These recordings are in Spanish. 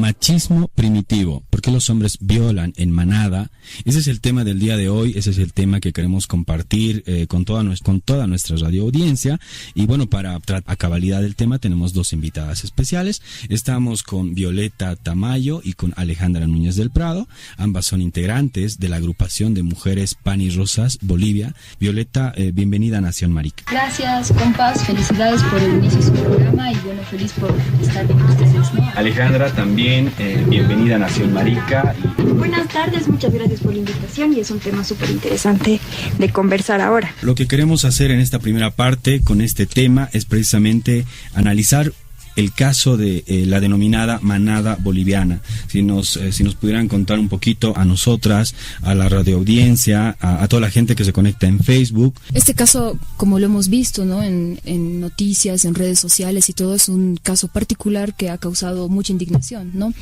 machismo primitivo. ¿Por qué los hombres violan en manada? Ese es el tema del día de hoy, ese es el tema que queremos compartir con toda nuestra radio audiencia. Y bueno, para a cabalidad del tema tenemos dos invitadas especiales. Estamos con Violeta Tamayo y con Alejandra Núñez del Prado. Ambas son integrantes de la agrupación de mujeres Pan y Rosas Bolivia. Violeta, bienvenida a Nación Marica. Gracias, compas, felicidades por el inicio de su programa y bueno, feliz por estar con ustedes, ¿no? Alejandra, también bienvenida a Nación Marica. Buenas tardes, muchas gracias por la invitación y es un tema súper interesante de conversar ahora. Lo que queremos hacer en esta primera parte con este tema es precisamente analizar el caso de la denominada manada boliviana. Si nos pudieran contar un poquito a nosotras, a la radioaudiencia, a toda la gente que se conecta en Facebook. Este caso, como lo hemos visto, ¿no? en noticias, en redes sociales y todo, es un caso particular que ha causado mucha indignación, ¿no?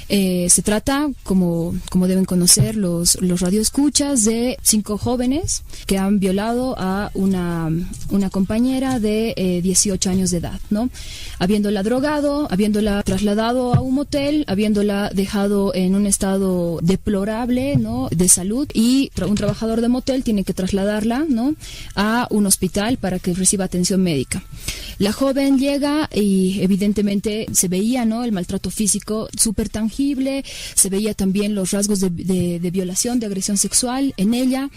Se trata, como deben conocer los radioescuchas, de 5 jóvenes que han violado a una compañera de 18 años de edad, ¿no? Habiéndola drogado, habiéndola trasladado a un motel, habiéndola dejado en un estado deplorable, ¿no? De salud, y un trabajador de motel tiene que trasladarla, ¿no? A un hospital para que reciba atención médica. La joven llega y evidentemente se veía, ¿no? El maltrato físico súper tangible, se veía también los rasgos de violación, de agresión sexual en ella,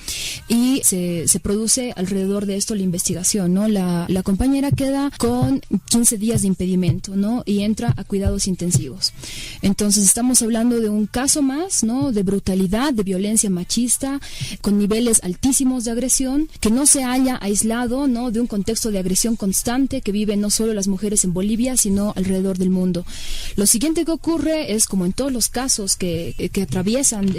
y se produce alrededor de esto la investigación, ¿no? La compañera queda con 15 días de impedimento, ¿no? Y entra a cuidados intensivos. Entonces estamos hablando de un caso más, ¿no? De brutalidad, de violencia machista, con niveles altísimos de agresión, que no se halla aislado, ¿no? De un contexto de agresión constante que viven no solo las mujeres en Bolivia, sino alrededor del mundo. Lo siguiente que ocurre es, como en todos los casos que atraviesan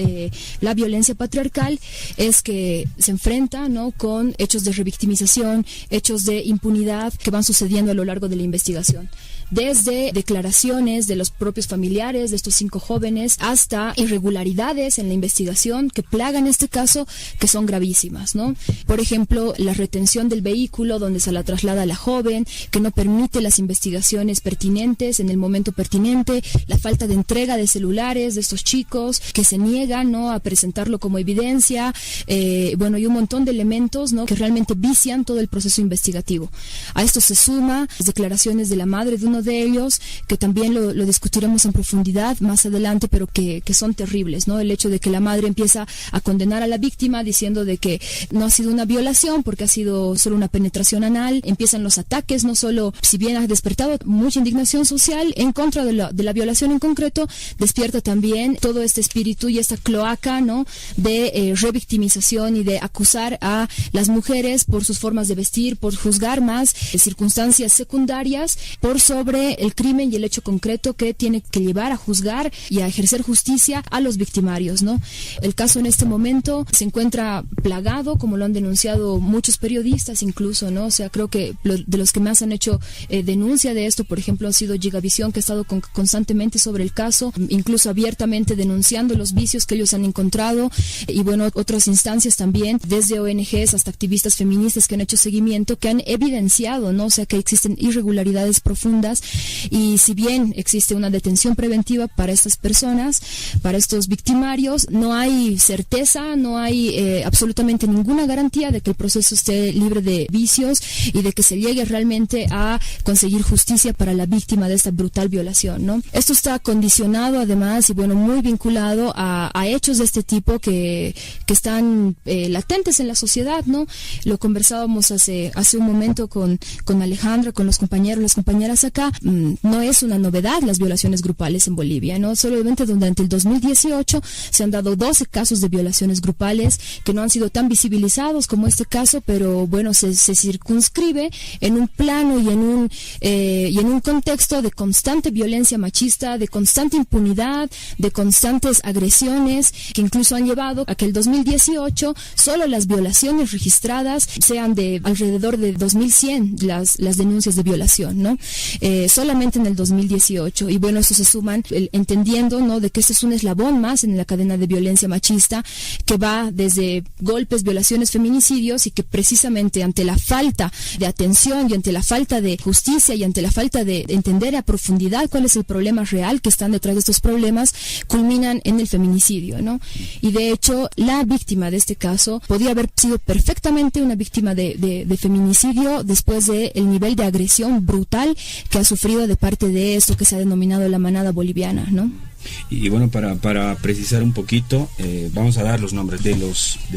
la violencia patriarcal, es que se enfrenta, ¿no? Con hechos de revictimización, hechos de impunidad que van sucediendo a lo largo de la investigación. Desde declaraciones de los propios familiares de estos 5 jóvenes hasta irregularidades en la investigación que plagan este caso, que son gravísimas, ¿no? Por ejemplo, la retención del vehículo donde se la traslada a la joven, que no permite las investigaciones pertinentes en el momento pertinente, la falta de entrega de celulares de estos chicos, que se niegan, ¿no? A presentarlo como evidencia, y un montón de elementos, ¿no? Que realmente vician todo el proceso investigativo. A esto se suma las declaraciones de la madre de uno de ellos, que también lo discutiremos en profundidad más adelante, pero que son terribles, ¿no? El hecho de que la madre empieza a condenar a la víctima diciendo de que no ha sido una violación porque ha sido solo una penetración anal. Empiezan los ataques, no solo, si bien ha despertado mucha indignación social en contra de la violación en concreto, despierta también todo este espíritu y esta cloaca, ¿no? De revictimización y de acusar a las mujeres por sus formas de vestir, por juzgar más circunstancias secundarias por sobre el crimen y el hecho concreto que tiene que llevar a juzgar y a ejercer justicia a los victimarios, ¿no? El caso en este momento se encuentra plagado, como lo han denunciado muchos periodistas incluso, ¿no? O sea, creo que de los que más han hecho denuncia de esto, por ejemplo, ha sido Gigavisión, que ha estado constantemente sobre el caso, incluso abiertamente denunciando los vicios que ellos han encontrado, y otras instancias también, desde ONGs hasta activistas feministas que han hecho seguimiento, que han evidenciado, ¿no? O sea, que existen irregularidades profundas. Y si bien existe una detención preventiva para estas personas, para estos victimarios, no hay certeza, no hay absolutamente ninguna garantía de que el proceso esté libre de vicios y de que se llegue realmente a conseguir justicia para la víctima de esta brutal violación, ¿no? Esto está condicionado además y muy vinculado a hechos de este tipo que están latentes en la sociedad, ¿no? Lo conversábamos hace un momento con Alejandra, con los compañeros, las compañeras acá. No es una novedad las violaciones grupales en Bolivia, ¿no? Solamente durante el 2018 se han dado 12 casos de violaciones grupales que no han sido tan visibilizados como este caso, pero se circunscribe en un plano y en un contexto de constante violencia machista, de constante impunidad, de constantes agresiones que incluso han llevado a que el 2018 solo las violaciones registradas sean de alrededor de 2100 las denuncias de violación, ¿no? solamente en el 2018. Y bueno, eso se suman entendiendo, ¿no?, de que este es un eslabón más en la cadena de violencia machista que va desde golpes, violaciones, feminicidios, y que precisamente ante la falta de atención y ante la falta de justicia y ante la falta de entender a profundidad cuál es el problema real que están detrás de estos problemas, culminan en el feminicidio, ¿no? Y de hecho, la víctima de este caso podía haber sido perfectamente una víctima de feminicidio después del nivel de agresión brutal que ha sufrido de parte de esto que se ha denominado la manada boliviana, ¿no? Y bueno, para precisar un poquito, vamos a dar los nombres de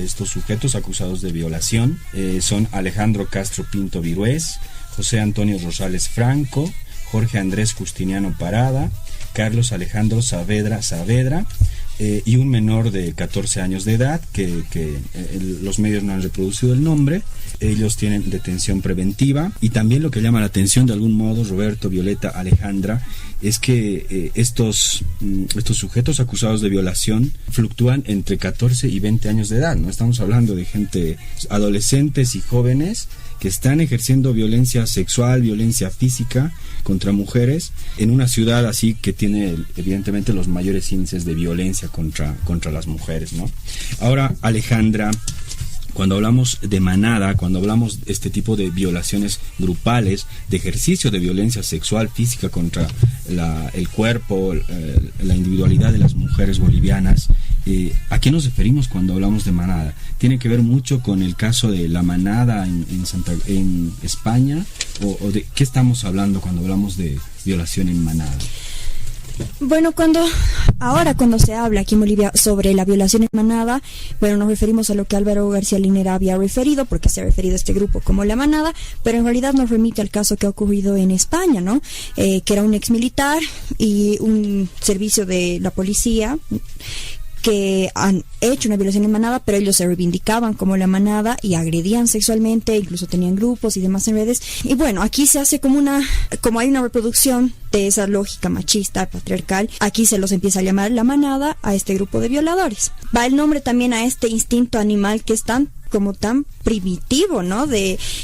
estos sujetos acusados de violación. Son Alejandro Castro Pinto Virués, José Antonio Rosales Franco, Jorge Andrés Justiniano Parada, Carlos Alejandro Saavedra, y un menor de 14 años de edad que los medios no han reproducido el nombre. Ellos tienen detención preventiva. Y también lo que llama la atención de algún modo, Roberto, Violeta, Alejandra, es que estos sujetos acusados de violación fluctúan entre 14 y 20 años de edad, ¿no? Estamos hablando de gente, adolescentes y jóvenes que están ejerciendo violencia sexual, violencia física contra mujeres en una ciudad así que tiene evidentemente los mayores índices de violencia contra las mujeres, ¿no? Ahora, Alejandra, cuando hablamos de manada, cuando hablamos de este tipo de violaciones grupales, de ejercicio de violencia sexual, física contra el cuerpo, la individualidad de las mujeres bolivianas, ¿a qué nos referimos cuando hablamos de manada? ¿Tiene que ver mucho con el caso de la manada en España? ¿O de qué estamos hablando cuando hablamos de violación en manada? Bueno, cuando se habla aquí en Bolivia sobre la violación en manada, bueno, nos referimos a lo que Álvaro García Linera había referido, porque se ha referido a este grupo como la manada, pero en realidad nos remite al caso que ha ocurrido en España, ¿no? Que era un exmilitar y un servicio de la policía que han hecho una violación en manada, pero ellos se reivindicaban como la manada y agredían sexualmente, incluso tenían grupos y demás en redes. Y bueno, aquí se hace como hay una reproducción de esa lógica machista, patriarcal, aquí se los empieza a llamar la manada a este grupo de violadores. Va el nombre también a este instinto animal que es tan primitivo, ¿no?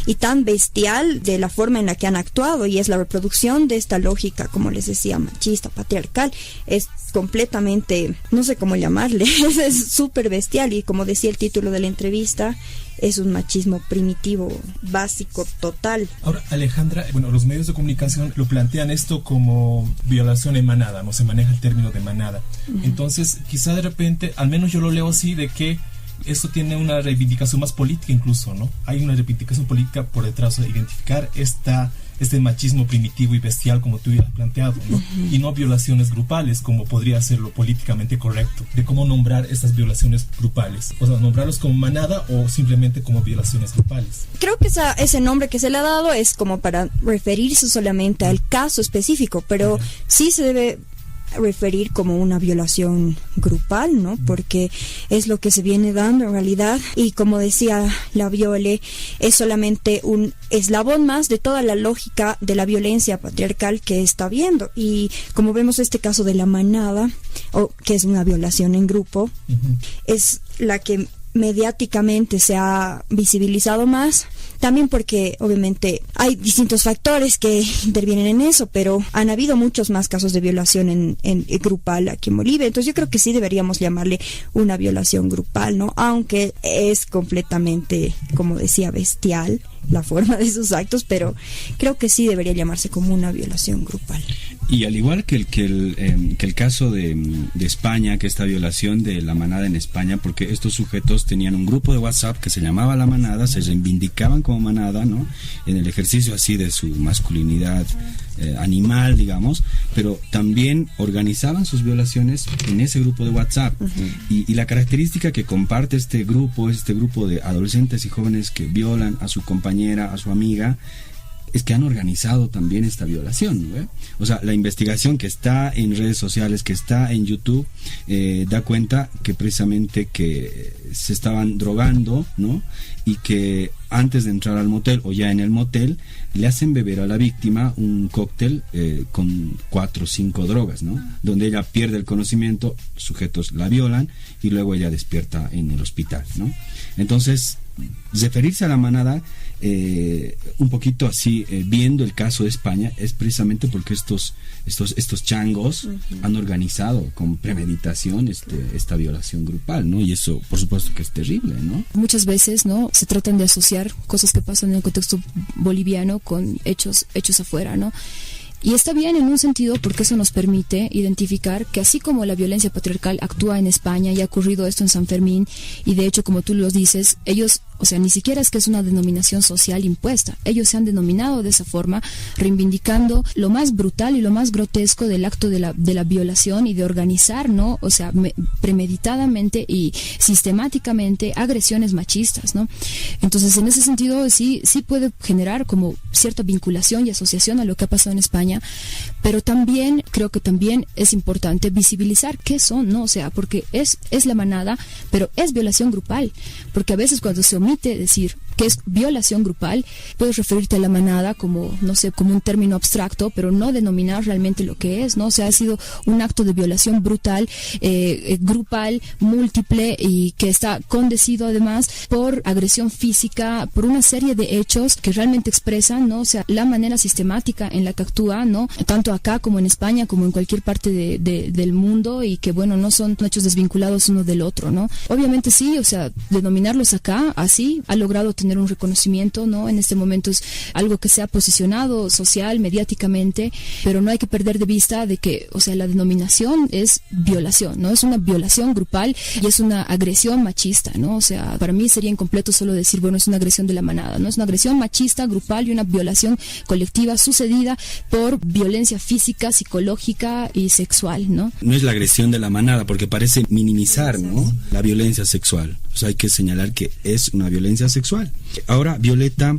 Y tan bestial de la forma en la que han actuado, y es la reproducción de esta lógica, como les decía, machista, patriarcal. Es completamente, no sé cómo llamarle, es súper bestial, y como decía el título de la entrevista, es un machismo primitivo, básico, total. Ahora, Alejandra, bueno, los medios de comunicación lo plantean esto como violación en manada, no se maneja el término de manada. Uh-huh. Entonces, quizá de repente, al menos yo lo leo así, de que esto tiene una reivindicación más política incluso, ¿no? Hay una reivindicación política por detrás de identificar este machismo primitivo y bestial, como tú ya has planteado, ¿no? Uh-huh. Y no violaciones grupales, como podría ser lo políticamente correcto, de cómo nombrar estas violaciones grupales. O sea, nombrarlos como manada o simplemente como violaciones grupales. Creo que ese nombre que se le ha dado es como para referirse solamente al caso específico, pero uh-huh, sí se debe referir como una violación grupal, ¿no? Porque es lo que se viene dando en realidad, y como decía la Viole, es solamente un eslabón más de toda la lógica de la violencia patriarcal que está viendo. Y como vemos este caso de la manada, que es una violación en grupo, uh-huh, es la que mediáticamente se ha visibilizado más, también porque obviamente hay distintos factores que intervienen en eso, pero han habido muchos más casos de violación en grupal aquí en Bolivia. Entonces yo creo que sí deberíamos llamarle una violación grupal, ¿no? Aunque es completamente, como decía, bestial la forma de sus actos, pero creo que sí debería llamarse como una violación grupal. Y al igual que el caso de España, que esta violación de la manada en España, porque estos sujetos tenían un grupo de WhatsApp que se llamaba La Manada, se reivindicaban como manada, ¿no? En el ejercicio así de su masculinidad animal, digamos, pero también organizaban sus violaciones en ese grupo de WhatsApp. Uh-huh. Y la característica que comparte este grupo de adolescentes y jóvenes que violan a su compañera, a su amiga, es que han organizado también esta violación, ¿no? O sea, la investigación que está en redes sociales, que está en YouTube, da cuenta que precisamente que se estaban drogando, ¿no? Y que antes de entrar al motel o ya en el motel le hacen beber a la víctima un cóctel con 4 o 5 drogas, ¿no? Donde ella pierde el conocimiento, sujetos la violan y luego ella despierta en el hospital, ¿no? Entonces, referirse a la manada, un poquito así, viendo el caso de España, es precisamente porque estos changos han organizado con premeditación esta violación grupal, ¿no? Y eso, por supuesto, que es terrible, ¿no? Muchas veces, ¿no?, se tratan de asociar cosas que pasan en el contexto boliviano con hechos afuera, ¿no? Y está bien en un sentido porque eso nos permite identificar que así como la violencia patriarcal actúa en España y ha ocurrido esto en San Fermín, y de hecho, como tú lo dices, ellos, o sea, ni siquiera es que es una denominación social impuesta, ellos se han denominado de esa forma, reivindicando lo más brutal y lo más grotesco del acto de la violación y de organizar, ¿no?, o sea, premeditadamente y sistemáticamente agresiones machistas, ¿no? Entonces, en ese sentido, sí puede generar como cierta vinculación y asociación a lo que ha pasado en España, pero también creo que también es importante visibilizar qué son, ¿no? O sea, porque es la manada, pero es violación grupal, porque a veces cuando se omite decir que es violación grupal, puedes referirte a la manada como, no sé, como un término abstracto, pero no denominar realmente lo que es, ¿no? O sea, ha sido un acto de violación brutal, grupal, múltiple, y que está condecido además por agresión física, por una serie de hechos que realmente expresan, ¿no? O sea, la manera sistemática en la que actúa, ¿no?, tanto acá como en España, como en cualquier parte del mundo, y que, bueno, no son hechos desvinculados uno del otro, ¿no? Obviamente sí, o sea, denominarlos acá así ha logrado tener un reconocimiento, ¿no? En este momento es algo que se ha posicionado social, mediáticamente, pero no hay que perder de vista de que, o sea, la denominación es violación, ¿no? Es una violación grupal y es una agresión machista, ¿no? O sea, para mí sería incompleto solo decir, bueno, es una agresión de la manada, ¿no? Es una agresión machista, grupal, y una violación colectiva sucedida por violencia física, psicológica y sexual, ¿no? No es la agresión de la manada, porque parece minimizar, ¿no?, la violencia sexual. O sea, hay que señalar que es una violencia sexual. Ahora, Violeta,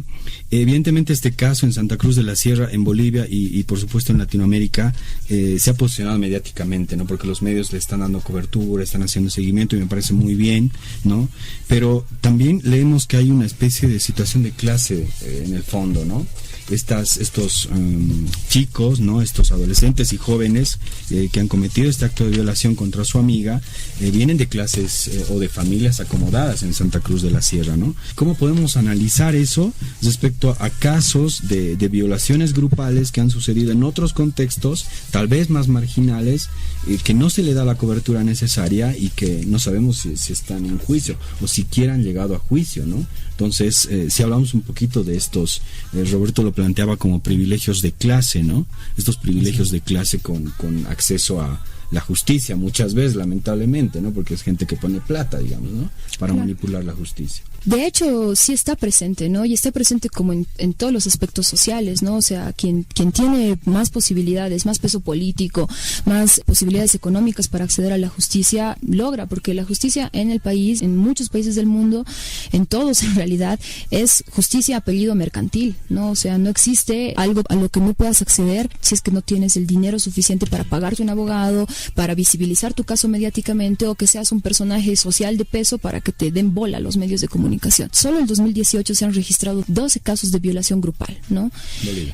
evidentemente este caso en Santa Cruz de la Sierra, en Bolivia y por supuesto en Latinoamérica, se ha posicionado mediáticamente, ¿no? Porque los medios le están dando cobertura, están haciendo seguimiento, y me parece muy bien, ¿no? Pero también leemos que hay una especie de situación de clase en el fondo, ¿no? Estos chicos, ¿no?, estos adolescentes y jóvenes que han cometido este acto de violación contra su amiga, vienen de clases o de familias acomodadas en Santa Cruz de la Sierra, ¿no? ¿Cómo podemos analizar eso respecto a casos de violaciones grupales que han sucedido en otros contextos, tal vez más marginales, que no se le da la cobertura necesaria y que no sabemos si están en juicio o siquiera han llegado a juicio, ¿no? Entonces, si hablamos un poquito de estos, Roberto lo planteaba como privilegios de clase, ¿no? Estos privilegios de clase con acceso a la justicia, muchas veces, lamentablemente, ¿no? Porque es gente que pone plata, digamos, ¿no?, para manipular la justicia. De hecho, sí está presente, ¿no? Y está presente como en todos los aspectos sociales, ¿no? O sea, quien tiene más posibilidades, más peso político, más posibilidades económicas para acceder a la justicia, logra, porque la justicia en el país, en muchos países del mundo, en todos en realidad, es justicia apellido mercantil, ¿no? O sea, no existe algo a lo que no puedas acceder si es que no tienes el dinero suficiente para pagarte un abogado, para visibilizar tu caso mediáticamente, o que seas un personaje social de peso para que te den bola a los medios de comunicación. Solo en 2018 se han registrado 12 casos de violación grupal, ¿no?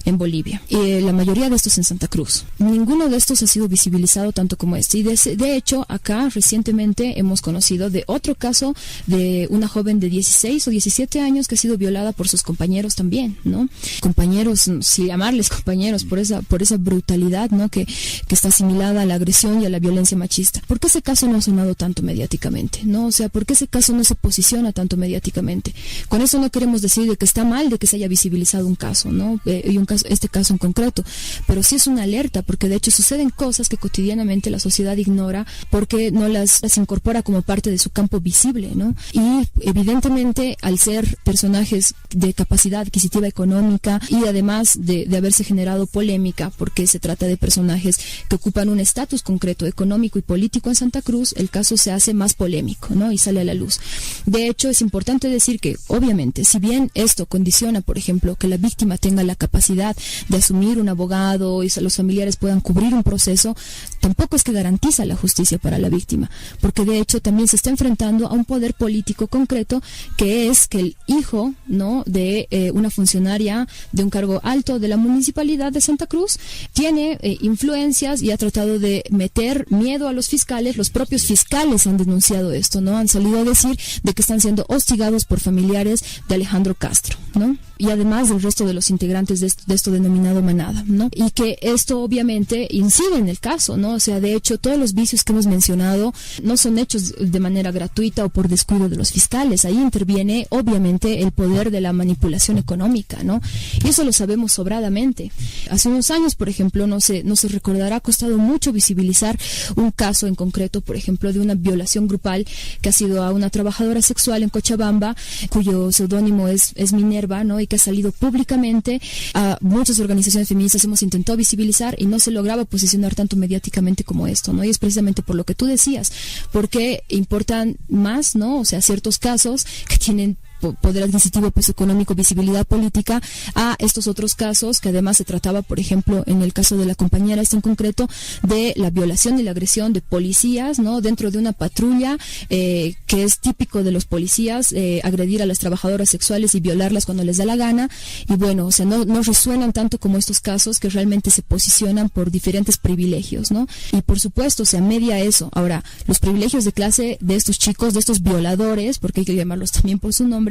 En Bolivia. Y la mayoría de estos en Santa Cruz. Ninguno de estos ha sido visibilizado tanto como este. Y de hecho, acá recientemente hemos conocido de otro caso de una joven de 16 o 17 años que ha sido violada por sus compañeros también, ¿no? Compañeros, si llamarles compañeros, por esa brutalidad, ¿no?, que está asimilada a la agresión y a la violencia machista. ¿Por qué ese caso no ha sonado tanto mediáticamente, no? O sea, ¿por qué ese caso no se posiciona tanto mediáticamente? Con eso no queremos decir de que está mal de que se haya visibilizado un caso, ¿no? Y este caso en concreto, pero sí es una alerta, porque de hecho suceden cosas que cotidianamente la sociedad ignora porque no las incorpora como parte de su campo visible, ¿no? Y evidentemente, al ser personajes de capacidad adquisitiva económica y además de haberse generado polémica, porque se trata de personajes que ocupan un estatus concreto económico y político en Santa Cruz, el caso se hace más polémico, ¿no? Y sale a la luz. De hecho, es importante decir que, obviamente, si bien esto condiciona, por ejemplo, que la víctima tenga la capacidad de asumir un abogado y los familiares puedan cubrir un proceso, tampoco es que garantiza la justicia para la víctima, porque de hecho también se está enfrentando a un poder político concreto, que es que el hijo, ¿no?, de una funcionaria de un cargo alto de la municipalidad de Santa Cruz tiene influencias y ha tratado de meter miedo a los fiscales, los propios fiscales han denunciado esto, ¿no? Han salido a decir de que están siendo hostigados por familiares de Alejandro Castro, ¿no? Y además del resto de los integrantes de esto denominado manada, ¿no? Y que esto obviamente incide en el caso, ¿no? O sea, de hecho, todos los vicios que hemos mencionado no son hechos de manera gratuita o por descuido de los fiscales. Ahí interviene obviamente el poder de la manipulación económica, ¿no? Y eso lo sabemos sobradamente. Hace unos años, por ejemplo, no se recordará, ha costado mucho visibilizar un caso en concreto, por ejemplo, de una violación grupal que ha sido a una trabajadora sexual en Cochabamba, cuyo seudónimo es Minerva, ¿no? Y que ha salido públicamente. A muchas organizaciones feministas hemos intentado visibilizar y no se lograba posicionar tanto mediáticamente como esto, ¿no? Y es precisamente por lo que tú decías, porque importan más, ¿no? O sea, ciertos casos que tienen poder adquisitivo, peso económico, visibilidad política, a estos otros casos que además se trataba, por ejemplo, en el caso de la compañera en concreto, de la violación y la agresión de policías, ¿no? Dentro de una patrulla, que es típico de los policías, agredir a las trabajadoras sexuales y violarlas cuando les da la gana. Y bueno, o sea, no resuenan tanto como estos casos que realmente se posicionan por diferentes privilegios, ¿no? Y por supuesto, se media eso. Ahora, los privilegios de clase de estos chicos, de estos violadores, porque hay que llamarlos también por su nombre,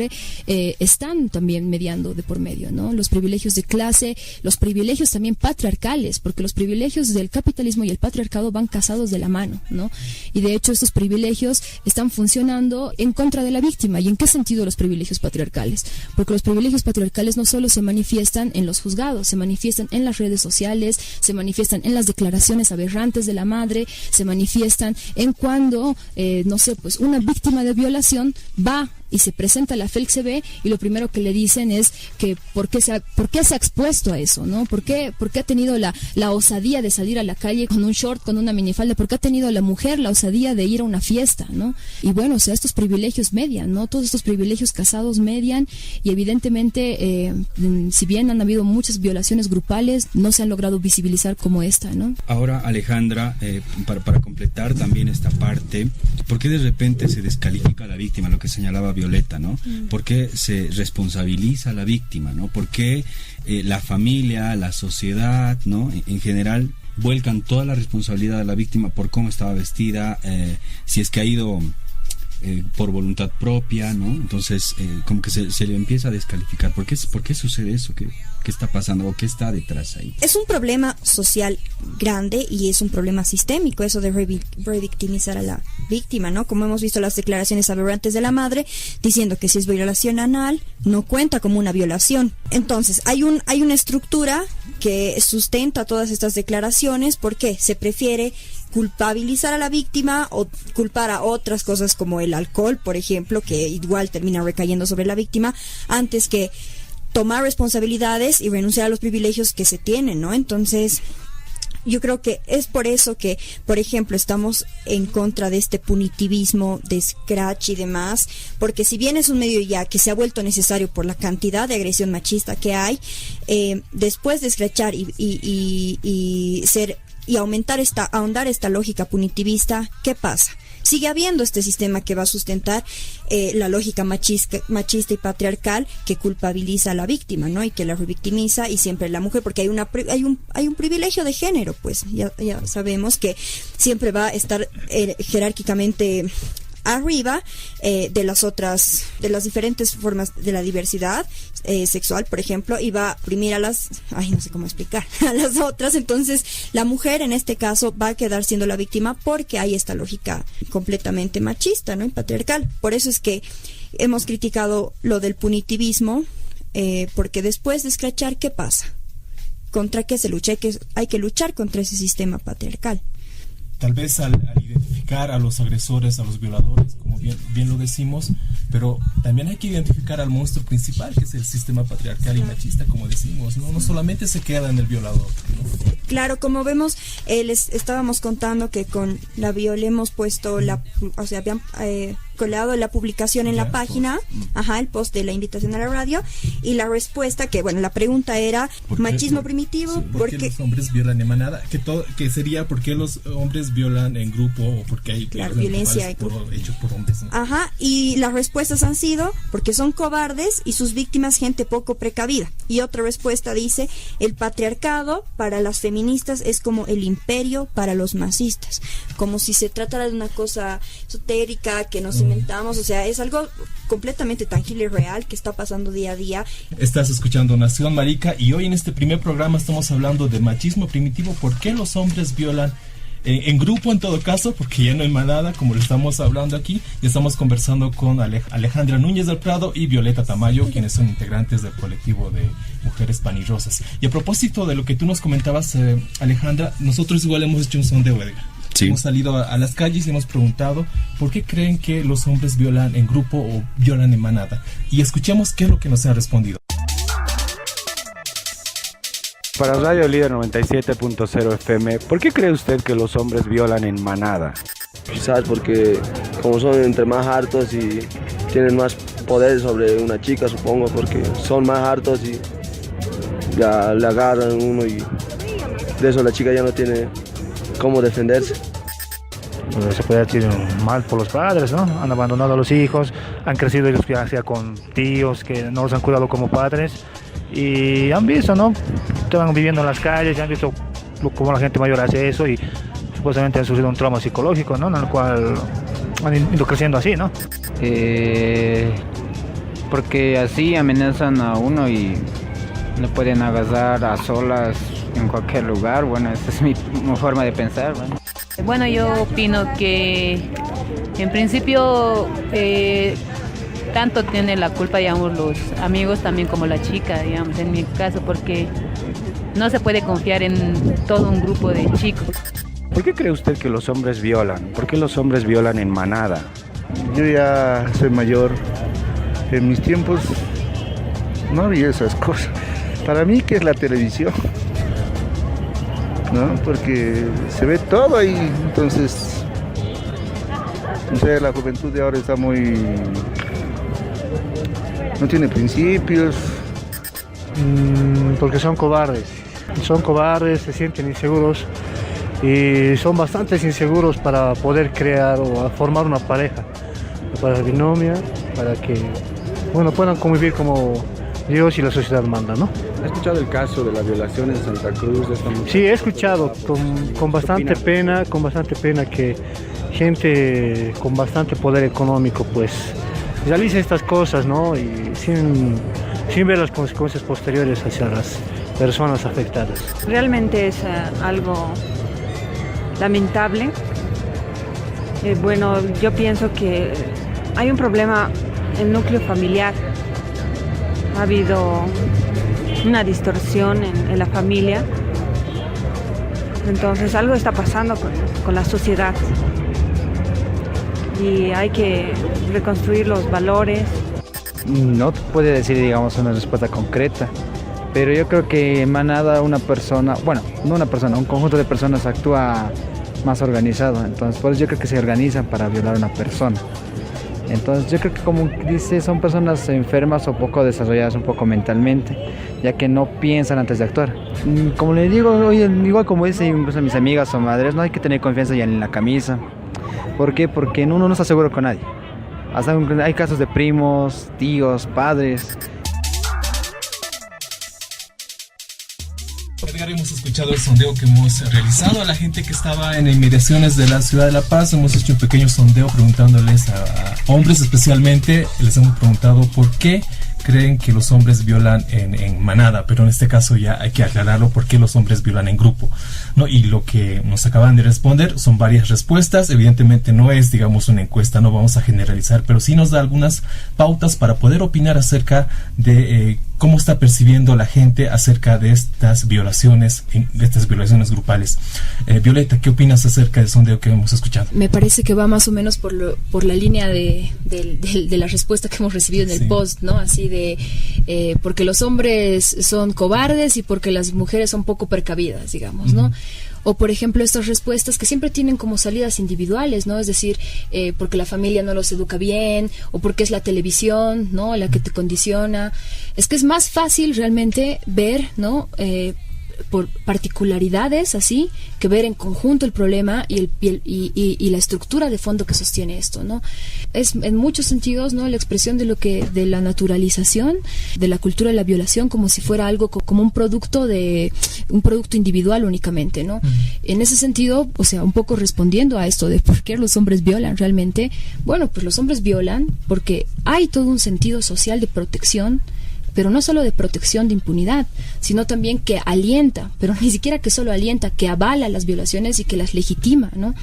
están también mediando de por medio, ¿no? Los privilegios de clase, los privilegios también patriarcales, porque los privilegios del capitalismo y el patriarcado van casados de la mano, ¿no? Y de hecho estos privilegios están funcionando en contra de la víctima. ¿Y en qué sentido los privilegios patriarcales? Porque los privilegios patriarcales no solo se manifiestan en los juzgados, se manifiestan en las redes sociales, se manifiestan en las declaraciones aberrantes de la madre, se manifiestan en cuando, no sé, pues una víctima de violación va y se presenta a la FELCB y lo primero que le dicen es que ¿por qué se ha expuesto a eso? ¿No? ¿Por qué ha tenido la osadía de salir a la calle con un short, con una minifalda? ¿Por qué ha tenido la mujer la osadía de ir a una fiesta? ¿No? Y bueno, o sea, estos privilegios median, ¿no? Todos estos privilegios casados median y evidentemente, si bien han habido muchas violaciones grupales, no se han logrado visibilizar como esta, ¿no? Ahora, Alejandra, para completar también esta parte, ¿por qué de repente se descalifica a la víctima, lo que señalaba Violeta, ¿no? ¿Por qué se responsabiliza a la víctima, ¿no? ¿Por qué la familia, la sociedad, ¿no? En general vuelcan toda la responsabilidad a la víctima por cómo estaba vestida, si es que ha ido por voluntad propia, ¿no? Entonces, como que se le empieza a descalificar. ¿Por qué sucede eso? ¿Qué está pasando o qué está detrás ahí? Es un problema social grande y es un problema sistémico, eso de revictimizar a la víctima, ¿no? Como hemos visto las declaraciones aberrantes de la madre, diciendo que si es violación anal, no cuenta como una violación. Entonces, hay una estructura que sustenta todas estas declaraciones porque se prefiere culpabilizar a la víctima o culpar a otras cosas como el alcohol, por ejemplo, que igual termina recayendo sobre la víctima, antes que tomar responsabilidades y renunciar a los privilegios que se tienen, ¿no? Entonces, yo creo que es por eso que, por ejemplo, estamos en contra de este punitivismo de Scratch y demás, porque si bien es un medio ya que se ha vuelto necesario por la cantidad de agresión machista que hay, después de Scratchar y ahondar esta lógica punitivista, ¿qué pasa? Sigue habiendo este sistema que va a sustentar la lógica machista y patriarcal que culpabiliza a la víctima, ¿no? Y que la revictimiza, y siempre la mujer, porque hay un privilegio de género, pues ya sabemos que siempre va a estar jerárquicamente arriba de las diferentes formas de la diversidad sexual, por ejemplo, y va a oprimir a no sé cómo explicar, a las otras. Entonces, la mujer en este caso va a quedar siendo la víctima porque hay esta lógica completamente machista, ¿no? Y patriarcal. Por eso es que hemos criticado lo del punitivismo, porque después de escrachar, ¿qué pasa? ¿Contra qué se lucha? Hay que luchar contra ese sistema patriarcal. Tal vez al identificar a los agresores, a los violadores, como bien lo decimos, pero también hay que identificar al monstruo principal, que es el sistema patriarcal y machista, como decimos, ¿no? No solamente se queda en el violador, ¿no? Claro, como vemos, les estábamos contando que con la Viol hemos puesto colgado la publicación en la página, el post de la invitación a la radio, y la respuesta, que bueno, la pregunta era machismo primitivo, sí, ¿por qué los hombres violan en manada? Que sería ¿por qué los hombres violan en grupo o porque hay violencia hechos por hombres, ¿no? Y las respuestas han sido porque son cobardes y sus víctimas gente poco precavida. Y otra respuesta dice: el patriarcado para las feministas es como el imperio para los masistas, como si se tratara de una cosa esotérica que nos inventamos. O sea, es algo completamente tangible y real que está pasando día a día. Estás escuchando Nación Marica y hoy en este primer programa estamos hablando de machismo primitivo. ¿Por qué los hombres violan en grupo, en todo caso, porque ya no en manada, como lo estamos hablando aquí? Y estamos conversando con Alejandra Núñez del Prado y Violeta Tamayo, quienes son integrantes del colectivo de Mujeres Panirrosas. Y a propósito de lo que tú nos comentabas, Alejandra, nosotros igual hemos hecho un sondeo, Edgar. Sí. Hemos salido a las calles y hemos preguntado ¿por qué creen que los hombres violan en grupo o violan en manada? Y escuchemos qué es lo que nos han respondido. Para Radio Líder 97.0 FM, ¿por qué cree usted que los hombres violan en manada? Quizás porque como son entre más hartos y tienen más poder sobre una chica, supongo, porque son más hartos y ya le agarran uno y de eso la chica ya no tiene cómo defenderse. Se puede decir mal por los padres, ¿no? Han abandonado a los hijos, han crecido ellos ya sea con tíos que no los han cuidado como padres y han visto, ¿no? Estaban viviendo en las calles y han visto cómo la gente mayor hace eso y supuestamente han sufrido un trauma psicológico, ¿no? En el cual han ido creciendo así, ¿no? Porque así amenazan a uno y le pueden agarrar a solas en cualquier lugar. Bueno, esa es mi forma de pensar. Bueno, yo opino que en principio tanto tiene la culpa, digamos, los amigos también como la chica, digamos, en mi caso, porque no se puede confiar en todo un grupo de chicos. ¿Por qué cree usted que los hombres violan? ¿Por qué los hombres violan en manada? Yo ya soy mayor. En mis tiempos no había esas cosas. Para mí, ¿qué es la televisión? ¿No? Porque se ve todo ahí, entonces, no sé, la juventud de ahora está muy... no tiene principios. Porque son cobardes, se sienten inseguros y son bastante inseguros para poder crear o formar una pareja binomia, para que, bueno, puedan convivir como Dios y la sociedad manda, ¿no? ¿Ha escuchado el caso de la violación en Santa Cruz de esta mujer? Sí, he escuchado con bastante pena que gente con bastante poder económico pues realice estas cosas, ¿no? Y sin ver las consecuencias posteriores hacia las personas afectadas. Realmente es algo lamentable. Bueno, yo pienso que hay un problema en el núcleo familiar. Ha habido una distorsión en la familia. Entonces algo está pasando con la sociedad. Y hay que reconstruir los valores. No puede decir, digamos, una respuesta concreta, pero yo creo que en manada una persona, bueno, no una persona, un conjunto de personas actúa más organizado. Entonces, por eso yo creo que se organizan para violar a una persona. Entonces, yo creo que, como dice, son personas enfermas o poco desarrolladas un poco mentalmente, ya que no piensan antes de actuar. Como le digo, oye, igual como dicen incluso mis amigas o madres, no hay que tener confianza ya en la camisa. ¿Por qué? Porque uno no está seguro con nadie. Hasta hay casos de primos, tíos, padres. Edgar, hemos escuchado el sondeo que hemos realizado a la gente que estaba en inmediaciones de la ciudad de La Paz. Hemos hecho un pequeño sondeo preguntándoles a hombres especialmente. Les hemos preguntado por qué creen que los hombres violan en manada, pero en este caso ya hay que aclararlo, por qué los hombres violan en grupo, ¿no? Y lo que nos acaban de responder son varias respuestas. Evidentemente no es, digamos, una encuesta, no vamos a generalizar, pero sí nos da algunas pautas para poder opinar acerca de cómo está percibiendo la gente acerca de estas violaciones grupales. Violeta, ¿qué opinas acerca del sondeo que hemos escuchado? Me parece que va más o menos por la línea de la respuesta que hemos recibido en el post, ¿no? Así de porque los hombres son cobardes y porque las mujeres son poco precavidas, digamos, ¿no? O por ejemplo estas respuestas que siempre tienen como salidas individuales, ¿no? Es decir, porque la familia no los educa bien, o porque es la televisión, ¿no?, la que te condiciona. Es que es más fácil realmente ver, ¿no?, por particularidades así, que ver en conjunto el problema y la estructura de fondo que sostiene esto, ¿no? Es en muchos sentidos, ¿no?, la expresión de la naturalización de la cultura de la violación, como si fuera algo como un producto individual únicamente, ¿no? En ese sentido, o sea, un poco respondiendo a esto de por qué los hombres violan realmente, bueno, pues los hombres violan porque hay todo un sentido social de protección, pero no solo de protección de impunidad, sino también que alienta, pero ni siquiera que solo alienta, que avala las violaciones y que las legitima, ¿no?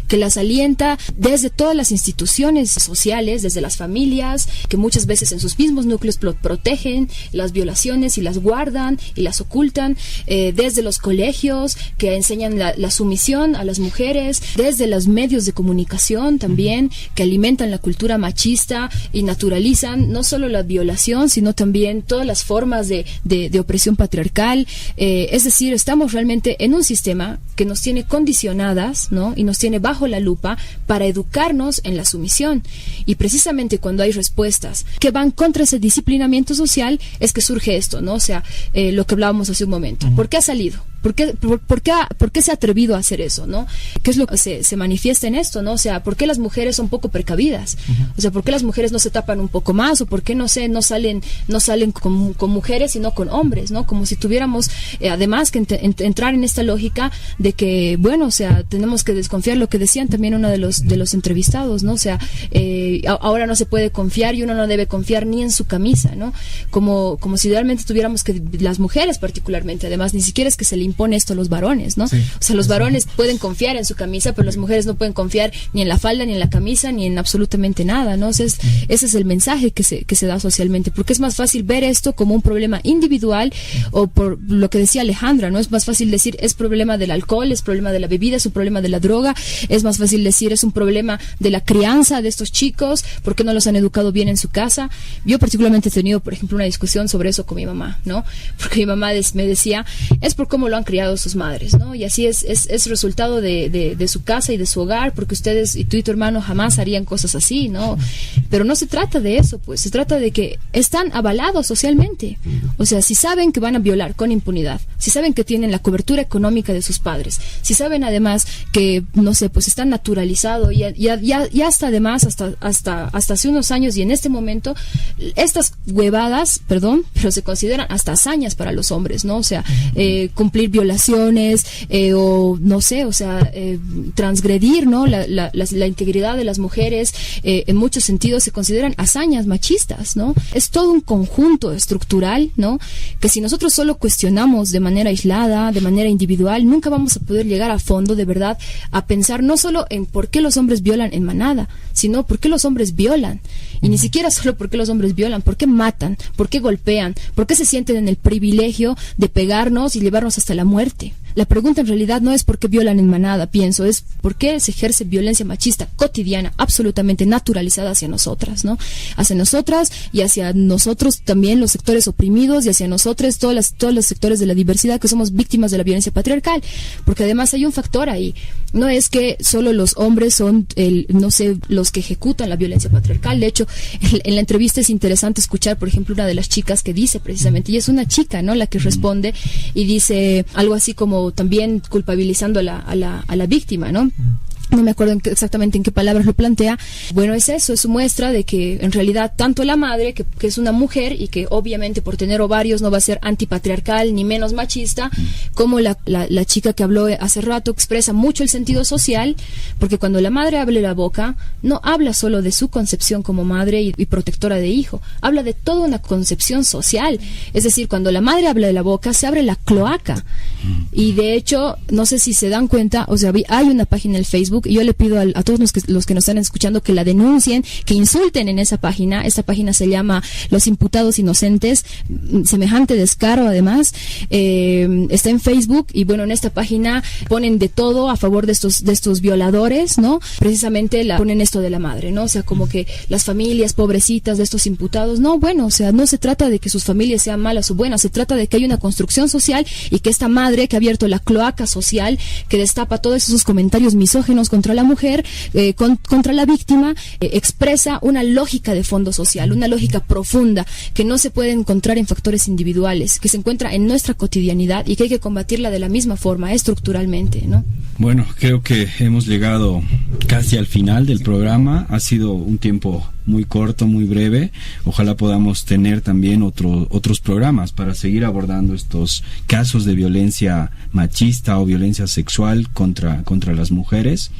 Que las alienta desde todas las instituciones sociales, desde las familias, que muchas veces en sus mismos núcleos protegen las violaciones y las guardan y las ocultan, desde los colegios, que enseñan la sumisión a las mujeres, desde los medios de comunicación también, que alimentan la cultura machista y naturalizan no solo la violación, sino también todas las formas de opresión patriarcal. Es decir, estamos realmente en un sistema que nos tiene condicionadas, ¿no?, y nos tiene bajo la lupa para educarnos en la sumisión. Y precisamente cuando hay respuestas que van contra ese disciplinamiento social es que surge esto, ¿no? O sea, lo que hablábamos hace un momento. ¿Por qué ha salido? ¿Por qué se ha atrevido a hacer eso, no? ¿Qué es lo que se manifiesta en esto, no? O sea, ¿por qué las mujeres son poco precavidas? O sea, ¿por qué las mujeres no se tapan un poco más? ¿O por qué no salen con mujeres sino con hombres, no? Como si tuviéramos, además, que entrar en esta lógica de que, bueno, o sea, tenemos que desconfiar, lo que decían también uno de los entrevistados, ¿no? O sea, ahora no se puede confiar y uno no debe confiar ni en su camisa, ¿no? Como si realmente tuviéramos que, las mujeres particularmente, además, ni siquiera es que se le impone esto a los varones, ¿no? Sí, o sea, los varones pueden confiar en su camisa, pero las mujeres no pueden confiar ni en la falda, ni en la camisa, ni en absolutamente nada, ¿no? O sea, ese es el mensaje que se da socialmente, porque es más fácil ver esto como un problema individual, o por lo que decía Alejandra, ¿no? Es más fácil decir, es problema del alcohol, es problema de la bebida, es un problema de la droga, es más fácil decir, es un problema de la crianza de estos chicos, porque no los han educado bien en su casa. Yo particularmente he tenido, por ejemplo, una discusión sobre eso con mi mamá, ¿no? Porque mi mamá me decía, es por cómo lo han criado sus madres, ¿no? Y así es resultado de su casa y de su hogar, porque ustedes y tú y tu hermano jamás harían cosas así, ¿no? Pero no se trata de eso, pues, se trata de que están avalados socialmente. O sea, si saben que van a violar con impunidad, si saben que tienen la cobertura económica de sus padres, si saben además que, no sé, pues están naturalizados y hasta además, hasta hace unos años y en este momento, estas huevadas, perdón, pero se consideran hasta hazañas para los hombres, ¿no? O sea, cumplir violaciones, o no sé, o sea, transgredir, ¿no?, la integridad de las mujeres, en muchos sentidos se consideran hazañas machistas, ¿no? Es todo un conjunto estructural, ¿no?, que si nosotros solo cuestionamos de manera aislada, de manera individual, nunca vamos a poder llegar a fondo, de verdad, a pensar no solo en por qué los hombres violan en manada, sino por qué los hombres violan. Y ni siquiera solo por qué los hombres violan, por qué matan, por qué golpean, por qué se sienten en el privilegio de pegarnos y llevarnos hasta la muerte. La pregunta en realidad no es por qué violan en manada, pienso, es por qué se ejerce violencia machista cotidiana, absolutamente naturalizada hacia nosotras, ¿no? Hacia nosotras y hacia nosotros también, los sectores oprimidos, y hacia nosotros todos los sectores de la diversidad que somos víctimas de la violencia patriarcal. Porque además hay un factor ahí. No es que solo los hombres son, los que ejecutan la violencia patriarcal. De hecho, en la entrevista es interesante escuchar, por ejemplo, una de las chicas que dice precisamente, y es una chica, ¿no?, la que responde y dice algo así como también culpabilizando a la víctima, ¿no? No me acuerdo exactamente en qué palabras lo plantea. Bueno, es eso, es muestra de que en realidad tanto la madre, que es una mujer y que obviamente por tener ovarios no va a ser antipatriarcal ni menos machista, como la chica que habló hace rato expresa mucho el sentido social, porque cuando la madre abre la boca, no habla solo de su concepción como madre y protectora de hijo, habla de toda una concepción social. Es decir, cuando la madre habla de la boca, se abre la cloaca. Y de hecho, no sé si se dan cuenta, o sea, hay una página en el Facebook Facebook. Yo le pido a todos los que nos están escuchando que la denuncien, que insulten en esa página. Esta página se llama Los Imputados Inocentes, semejante descaro además. Está en Facebook y bueno, en esta página ponen de todo a favor de estos violadores, ¿no? Precisamente ponen esto de la madre, ¿no? O sea, como que las familias pobrecitas de estos imputados, no, bueno, o sea, no se trata de que sus familias sean malas o buenas, se trata de que hay una construcción social y que esta madre que ha abierto la cloaca social, que destapa todos esos comentarios misóginos contra la mujer, contra la víctima, expresa una lógica de fondo social, una lógica profunda que no se puede encontrar en factores individuales, que se encuentra en nuestra cotidianidad y que hay que combatirla de la misma forma, estructuralmente, ¿no? Bueno, creo que hemos llegado casi al final del programa. Ha sido un tiempo muy corto, muy breve. Ojalá podamos tener también otros programas para seguir abordando estos casos de violencia machista o violencia sexual contra las mujeres.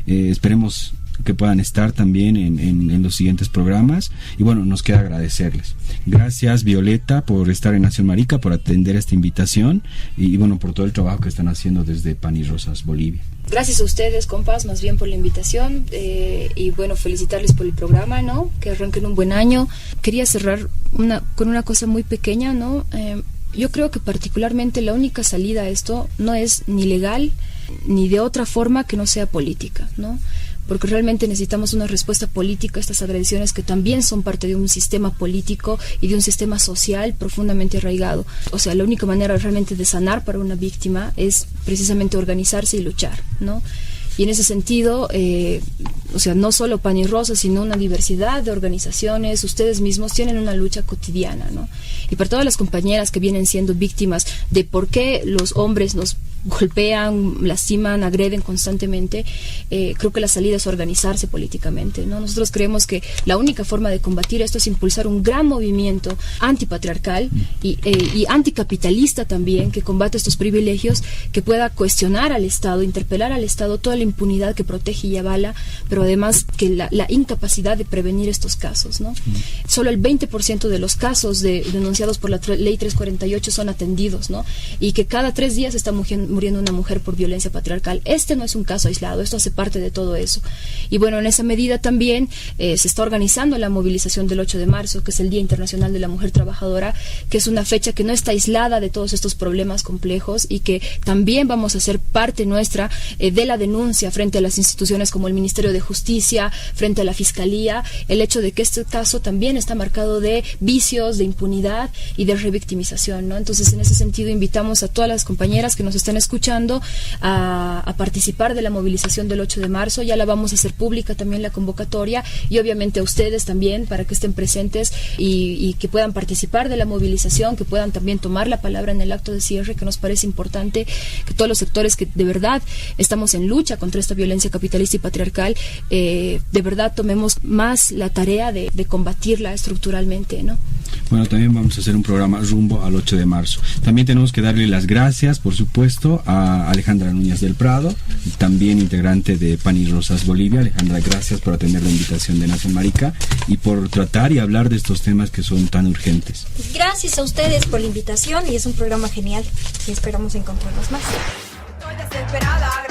Esperemos que puedan estar también en los siguientes programas y bueno, nos queda agradecerles. Gracias, Violeta, por estar en Nación Marica, por atender esta invitación y bueno, por todo el trabajo que están haciendo desde Pan y Rosas, Bolivia. Gracias a ustedes, compas, más bien por la invitación y bueno, felicitarles por el programa, ¿no? Que arranquen un buen año. Quería cerrar con una cosa muy pequeña, ¿no? Yo creo que particularmente la única salida a esto no es ni legal ni de otra forma que no sea política, ¿no? Porque realmente necesitamos una respuesta política a estas agresiones que también son parte de un sistema político y de un sistema social profundamente arraigado. O sea, la única manera realmente de sanar para una víctima es precisamente organizarse y luchar, ¿no? Y en ese sentido, o sea, no solo Pan y Rosas, sino una diversidad de organizaciones, ustedes mismos tienen una lucha cotidiana, ¿no? Y para todas las compañeras que vienen siendo víctimas de por qué los hombres nos golpean, lastiman, agreden constantemente, creo que la salida es organizarse políticamente, ¿no? Nosotros creemos que la única forma de combatir esto es impulsar un gran movimiento antipatriarcal y anticapitalista también, que combate estos privilegios, que pueda cuestionar al Estado, interpelar al Estado toda la impunidad que protege y avala, pero además que la incapacidad de prevenir estos casos, ¿no? Solo el 20% de los casos denunciados por la ley 348 son atendidos, ¿no? Y que cada 3 días está muriendo una mujer por violencia patriarcal. Este no es un caso aislado, esto hace parte de todo eso. Y bueno, en esa medida también se está organizando la movilización del 8 de marzo, que es el Día Internacional de la Mujer Trabajadora, que es una fecha que no está aislada de todos estos problemas complejos y que también vamos a ser parte nuestra de la denuncia frente a las instituciones como el Ministerio de Justicia, frente a la Fiscalía, el hecho de que este caso también está marcado de vicios, de impunidad y de revictimización, ¿no? Entonces, en ese sentido, invitamos a todas las compañeras que nos están escuchando a participar de la movilización del 8 de marzo. Ya la vamos a hacer pública también la convocatoria y obviamente a ustedes también para que estén presentes y que puedan participar de la movilización, que puedan también tomar la palabra en el acto de cierre, que nos parece importante que todos los sectores que de verdad estamos en lucha contra esta violencia capitalista y patriarcal, de verdad tomemos más la tarea de combatirla estructuralmente, ¿no? Bueno, también vamos a hacer un programa rumbo al 8 de marzo. También tenemos que darle las gracias, por supuesto, a Alejandra Núñez del Prado, también integrante de Pan y Rosas Bolivia. Alejandra, gracias por atender la invitación de Nación Marica y por tratar y hablar de estos temas que son tan urgentes. Gracias a ustedes por la invitación y es un programa genial y esperamos encontrarnos más. Estoy desesperada.